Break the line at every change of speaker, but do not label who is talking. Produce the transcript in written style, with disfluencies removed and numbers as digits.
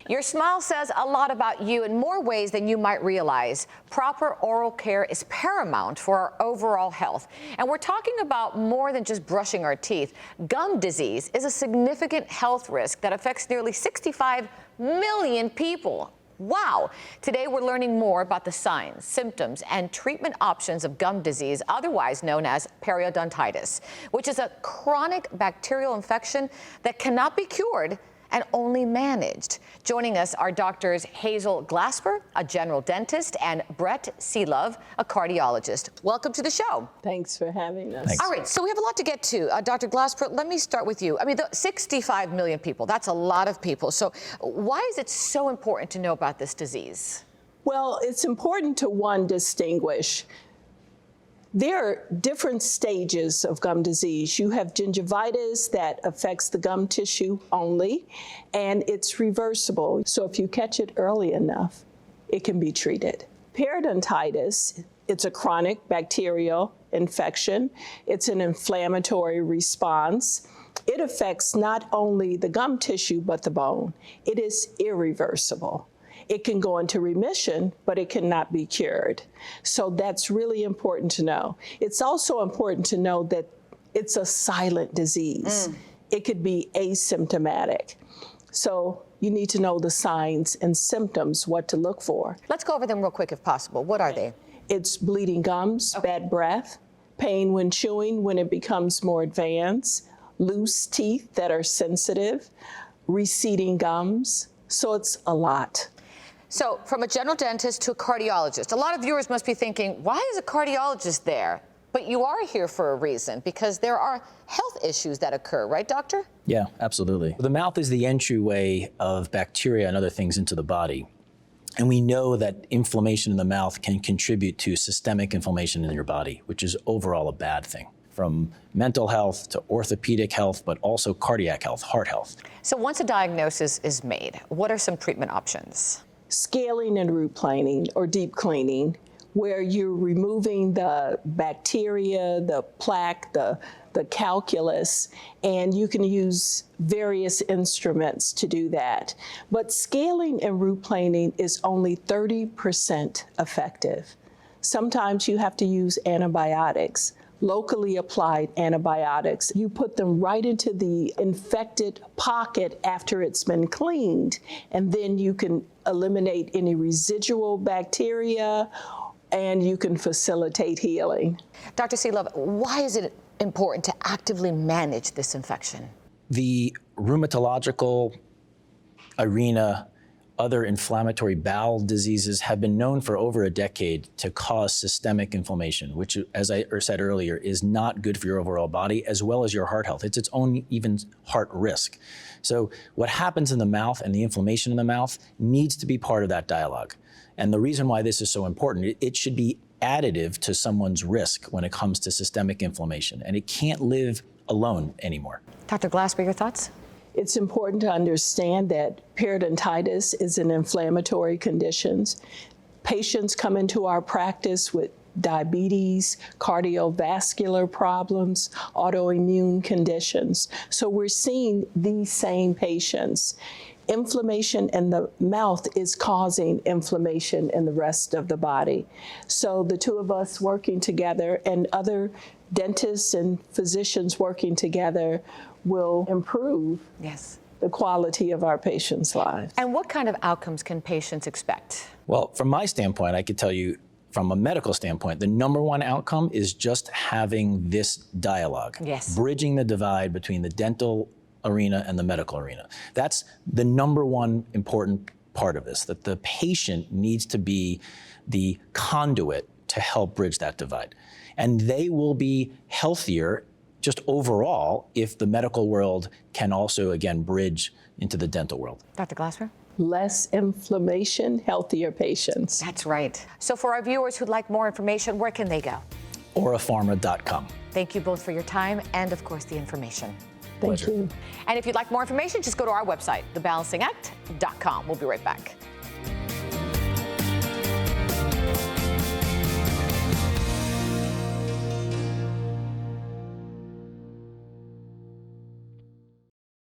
Your smile says a lot about you in more ways than you might realize. Proper oral care is paramount for our overall health. And we're talking about more than just brushing our teeth. Gum disease is a significant health risk that affects nearly 65 million people. Wow! Today we're learning more about the signs, symptoms, and treatment options of gum disease, otherwise known as periodontitis, which is a chronic bacterial infection that cannot be cured and only managed. Joining us are doctors Hazel Glasper, a general dentist, and Brett Seelove, a cardiologist. Welcome to the show.
Thanks for having us.
Thanks.
All right, so we have a lot to get to. Dr. Glasper, let me start with you. I mean, 65 million people, that's a lot of people. So why is it so important to know about this disease?
Well, it's important to, one, distinguish. There are different stages of gum disease. You have gingivitis that affects the gum tissue only, and it's reversible. So if you catch it early enough, it can be treated. Periodontitis, it's a chronic bacterial infection. It's an inflammatory response. It affects not only the gum tissue, but the bone. It is irreversible. It can go into remission, but it cannot be cured. So that's really important to know. It's also important to know that it's a silent disease. It could be asymptomatic. So you need to know the signs and symptoms, what to look for.
Let's go over them real quick if possible. What are they?
It's bleeding gums, bad breath, pain when chewing when it becomes more advanced, loose teeth that are sensitive, receding gums. So it's a lot.
So from a general dentist to a cardiologist, a lot of viewers must be thinking, why is a cardiologist there? But you are here for a reason, because there are health issues that occur, right, doctor?
Yeah, absolutely. The mouth is the entryway of bacteria and other things into the body. And we know that inflammation in the mouth can contribute to systemic inflammation in your body, which is overall a bad thing, from mental health to orthopedic health, but also cardiac health, heart health.
So once a diagnosis is made, what are some treatment options?
Scaling and root planing or deep cleaning, where you're removing the bacteria, the plaque, the calculus, and you can use various instruments to do that. But scaling and root planing is only 30% effective. Sometimes you have to use antibiotics, locally applied antibiotics. You put them right into the infected pocket after it's been cleaned, and then you can eliminate any residual bacteria, and you can facilitate healing.
Dr. Seelove, why is it important to actively manage this infection?
The rheumatological arena, other inflammatory bowel diseases have been known for over a decade to cause systemic inflammation, which, as I said earlier, is not good for your overall body as well as your heart health. It's its own even heart risk. So what happens in the mouth and the inflammation in the mouth needs to be part of that dialogue. And the reason why this is so important, it should be additive to someone's risk when it comes to systemic inflammation, and it can't live alone anymore.
Dr. Glasper, your thoughts?
It's important to understand that periodontitis is an inflammatory condition. Patients come into our practice with diabetes, cardiovascular problems, autoimmune conditions. So we're seeing these same patients. Inflammation in the mouth is causing inflammation in the rest of the body. So the two of us working together and other dentists and physicians working together will improve the quality of our patients' lives.
And what kind of outcomes can patients expect?
Well, from my standpoint, I could tell you, from a medical standpoint, the number one outcome is just having this dialogue.
Yes.
Bridging the divide between the dental arena and the medical arena. That's the number one important part of this, that the patient needs to be the conduit to help bridge that divide. And they will be healthier just overall if the medical world can also, again, bridge into the dental world.
Dr. Glasper?
Less inflammation, healthier patients.
That's right. So for our viewers who'd like more information, where can they go?
OraPharma.com.
Thank you both for your time and, of course, the information.
Thank you.
And if you'd like more information, just go to our website, thebalancingAct.com. We'll be right back.